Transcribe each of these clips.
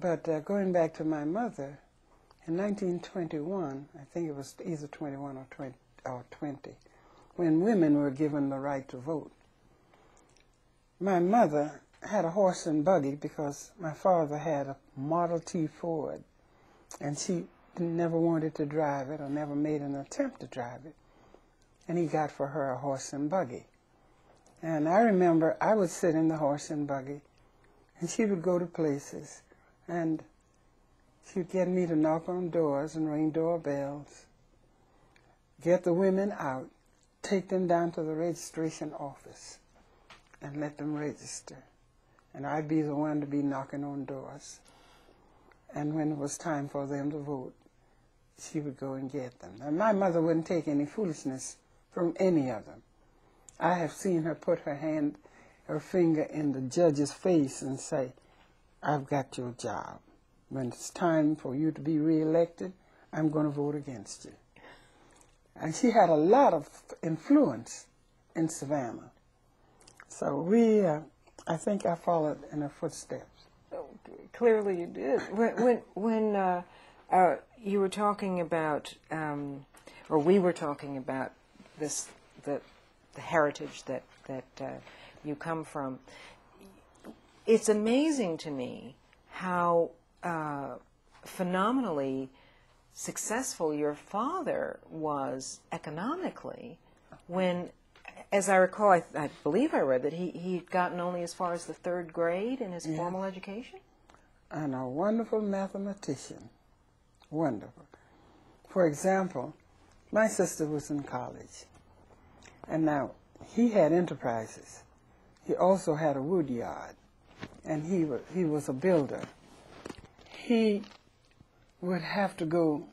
But going back to my mother, in 1921, I think it was either 21 or 20, when women were given the right to vote, my mother had a horse and buggy because my father had a Model T Ford, and she never wanted to drive it or never made an attempt to drive it. And he got for her a horse and buggy. And I remember I would sit in the horse and buggy, and she would go to places, and she'd get me to knock on doors and ring doorbells, get the women out, take them down to the registration office, and let them register. And I'd be the one to be knocking on doors. And when it was time for them to vote, she would go and get them. And my mother wouldn't take any foolishness from any of them. I have seen her put her finger in the judge's face and say, "I've got your job. When it's time for you to be reelected, I'm going to vote against you." And she had a lot of influence in Savannah. So I think I followed in her footsteps. Oh, clearly you did. When you were talking about, or we were talking about the heritage that you come from, it's amazing to me how phenomenally successful your father was economically when, as I recall, I believe I read that he'd gotten only as far as the 3rd grade in his formal education? And a wonderful mathematician. Wonderful. For example, my sister was in college, and now he had enterprises. He also had a wood yard, and he was a builder. He would have to go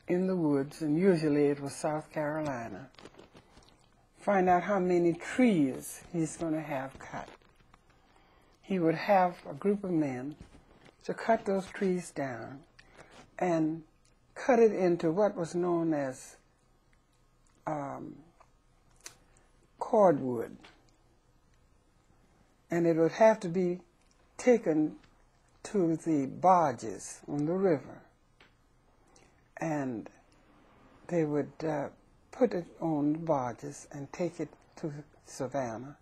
in the woods, and usually it was South Carolina, find out how many trees he's going to have cut. He would have a group of men to cut those trees down and cut it into what was known as cordwood. And it would have to be taken to the barges on the river. And they would put it on the barges and take it to Savannah.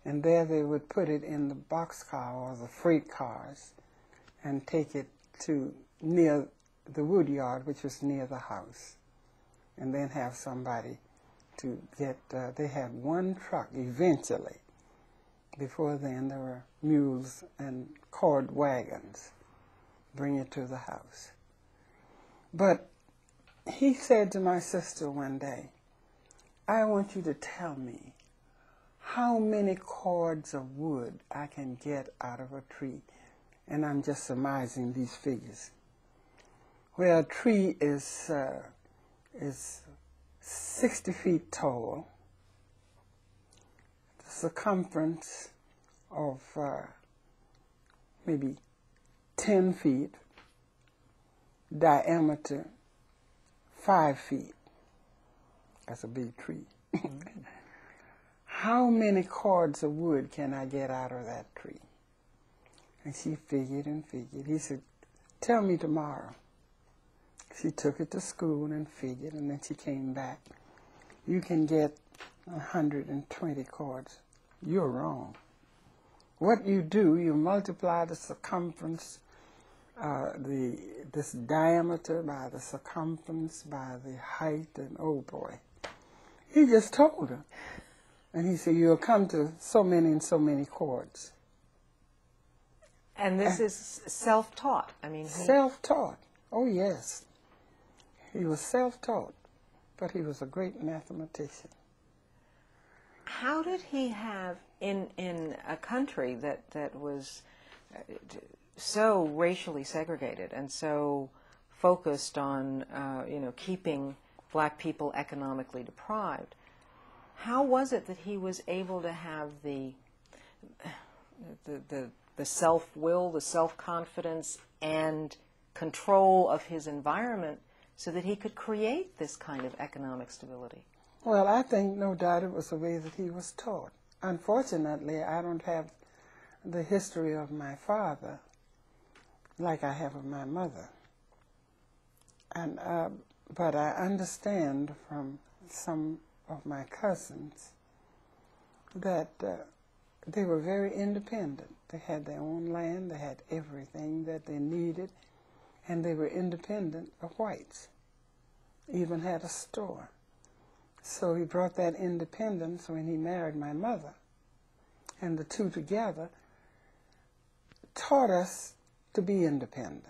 And there they would put it in the boxcar or the freight cars and take it to near the wood yard, which was near the house. And then have somebody to get, they had one truck eventually. Before then there were mules and cord wagons, bring it to the house. But he said to my sister one day, "I want you to tell me how many cords of wood I can get out of a tree." And I'm just surmising these figures. Where a tree is 60 feet tall, the circumference of maybe 10 feet, diameter 5 feet. That's a big tree. How many cords of wood can I get out of that tree? And she figured and figured. He said, "Tell me tomorrow." She took it to school and figured, and then she came back. "You can get 120 cords." You're wrong. What you do, you multiply the circumference, this diameter by the circumference, by the height, and oh boy. He just told her. And he said, "You'll come to so many and so many cords." And this is self-taught. I mean, self-taught. Oh, yes. He was self-taught, but he was a great mathematician. How did he have, in a country that was so racially segregated and so focused on, keeping black people economically deprived, how was it that he was able to have the self-will, the self-confidence, and control of his environment so that he could create this kind of economic stability? Well, I think no doubt it was the way that he was taught. Unfortunately, I don't have the history of my father, like I have of my mother. And but I understand from some of my cousins that they were very independent. They had their own land, they had everything that they needed, and they were independent of whites. Even had a store. So he brought that independence when he married my mother. And the two together taught us to be independent.